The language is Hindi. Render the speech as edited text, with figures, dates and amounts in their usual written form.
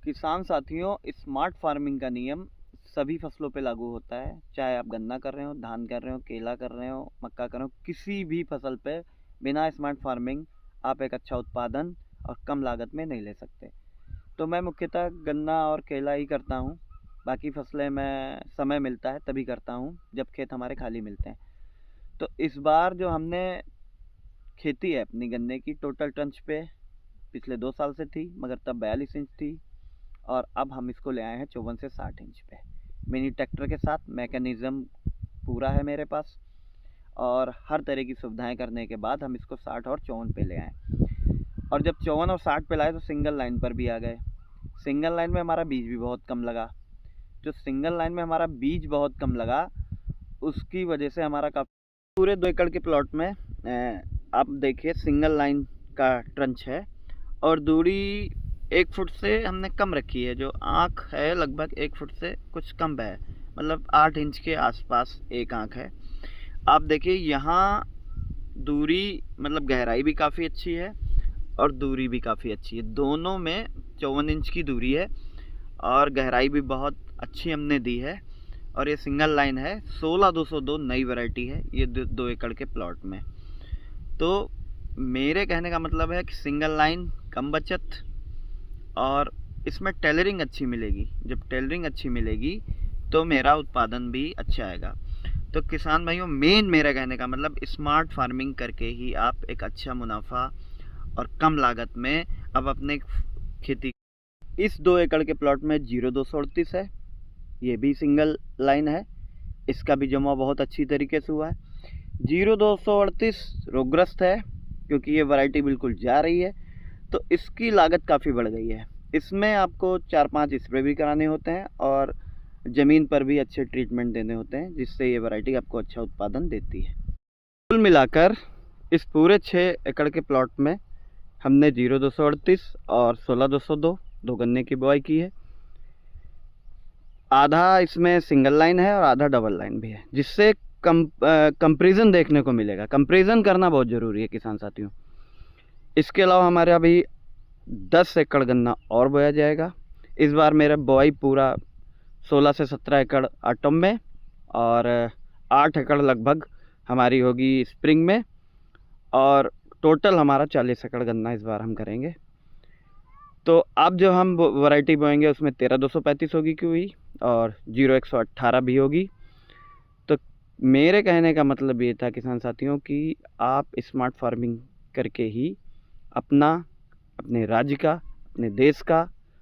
किसान साथियों, स्मार्ट फार्मिंग का नियम सभी फसलों पे लागू होता है। चाहे आप गन्ना कर रहे हो, धान कर रहे हो, केला कर रहे हो, मक्का कर रहे हो, किसी भी फसल पे बिना स्मार्ट फार्मिंग आप एक अच्छा उत्पादन और कम लागत में नहीं ले सकते। तो मैं मुख्यतः गन्ना और केला ही करता हूँ। बाकी फसलें मैं समय मिलता है तभी करता हूँ, जब खेत हमारे खाली मिलते हैं। तो इस बार जो हमने खेती है अपनी गन्ने की, टोटल टंच पे पिछले 2 साल से थी, मगर तब 42 इंच थी और अब हम इसको ले आए हैं 54 से 60 इंच पे। मिनी ट्रैक्टर के साथ मैकेनिज़्म पूरा है मेरे पास और हर तरह की सुविधाएं करने के बाद हम इसको 60 और 54 पे ले आए। और जब 54 और 60 पे लाए तो सिंगल लाइन पर भी आ गए। सिंगल लाइन में हमारा बीज भी बहुत कम लगा। जो सिंगल लाइन में हमारा बीज बहुत कम लगा, उसकी वजह से हमारा काफ़ी पूरे 2 एकड़ के प्लॉट में आप देखिए सिंगल लाइन का ट्रंच है और दूरी 1 फुट से हमने कम रखी है। जो आँख है लगभग 1 फुट से कुछ कम है, मतलब 8 इंच के आसपास एक आँख है। आप देखिए यहाँ दूरी, मतलब गहराई भी काफ़ी अच्छी है और दूरी भी काफ़ी अच्छी है। दोनों में 54 इंच की दूरी है और गहराई भी बहुत अच्छी हमने दी है। और ये सिंगल लाइन है, 16202 नई वैरायटी है ये 2 एकड़ के प्लॉट में। तो मेरे कहने का मतलब है कि सिंगल लाइन कम बचत और इसमें टेलरिंग अच्छी मिलेगी। जब टेलरिंग अच्छी मिलेगी तो मेरा उत्पादन भी अच्छा आएगा। तो किसान भाइयों, मेन मेरा कहने का मतलब स्मार्ट फार्मिंग करके ही आप एक अच्छा मुनाफा और कम लागत में अब अपने खेती। इस 2 एकड़ के प्लॉट में 0238 है, ये भी सिंगल लाइन है। इसका भी जमा बहुत अच्छी तरीके से हुआ है। 0238 रोगग्रस्त है क्योंकि ये वैरायटी बिल्कुल जा रही है, तो इसकी लागत काफ़ी बढ़ गई है। इसमें आपको 4-5 स्प्रे भी कराने होते हैं और ज़मीन पर भी अच्छे ट्रीटमेंट देने होते हैं, जिससे ये वैरायटी आपको अच्छा उत्पादन देती है। कुल मिलाकर इस पूरे 6 एकड़ के प्लॉट में हमने 0238 और 16202 दो गन्ने की बुआई की है। आधा इसमें सिंगल लाइन है और आधा डबल लाइन भी है, जिससे कंपैरिजन देखने को मिलेगा। कंपैरिजन करना बहुत ज़रूरी है किसान साथियों। इसके अलावा हमारे अभी 10 एकड़ गन्ना और बोया जाएगा। इस बार मेरा बुआई पूरा 16 से 17 एकड़ ऑटम में और 8 एकड़ लगभग हमारी होगी स्प्रिंग में, और टोटल हमारा 40 एकड़ गन्ना इस बार हम करेंगे। तो अब जो हम वैरायटी बोएंगे उसमें 13235 होगी की हुई और 0118 भी होगी। तो मेरे कहने का मतलब ये था किसान साथियों कि आप स्मार्ट फार्मिंग करके ही अपने राज्य का, अपने देश का